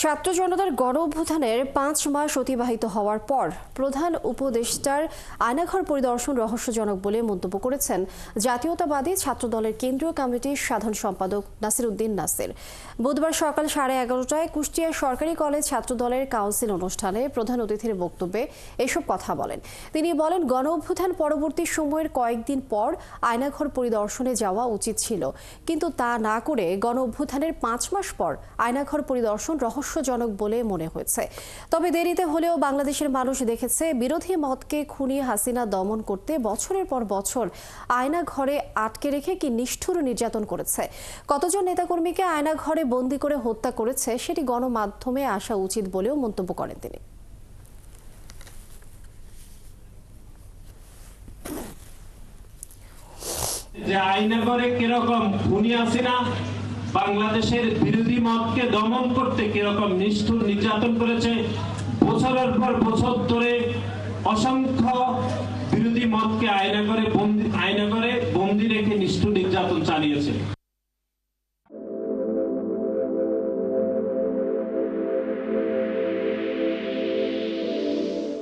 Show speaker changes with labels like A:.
A: ছাত্র জনতার গণ অভ্যুত্থানের ৫ মাস অতিবাহিত হওয়ার পর প্রধান উপদেষ্টার আয়নাঘর পরিদর্শন রহস্যজনক বলে মন্তব্য করেছেন জাতীয়তাবাদী ছাত্রদলের কেন্দ্রীয় কমিটির সাধারণ সম্পাদক নাসির উদ্দিন নাসির। বুধবার সকাল 11:30টায় কুষ্টিয়া সরকারি কলেজ ছাত্রদলের কাউন্সিল অনুষ্ঠানে প্রধান অতিথির বক্তব্যে এসব কথা বলেন। তিনি বলেন, গণ অভ্যুত্থান পরবর্তী সময়ের কয়েকদিন পর আয়নাঘর পরিদর্শনে যাওয়া উচিত ছিল, কিন্তু তা না করে গণ অভ্যুত্থানের ৫ মাস পর আয়নাঘর পরিদর্শন রহস্যজনক বলে মনে হয়েছে। তবে দেরিতে হলেও বাংলাদেশের মানুষ দেখেছে, বিরোধী মতকে খুনি হাসিনা দমন করতে বছরের পর বছর আয়না ঘরে আটকে রেখে কি নিষ্ঠুর নির্যাতন করেছে। কতজন নেতাকর্মীকে আয়না ঘরে বন্দী করে হত্যা করেছে সেটি গণমাধ্যমে আসা উচিত বলেও মন্তব্য করেন তিনি।
B: যে আয়না ঘরে কিরকম খুনি হাসিনা বাংলাদেশের বিরোধী মতকে দমন করতে কিরকম নিষ্ঠুর নির্যাতন করেছে, বছরের পর বছর ধরে অসংখ্য বিরোধী মতকে আয়না করে বন্দী রেখে নিষ্ঠুর নির্যাতন চালিয়েছে।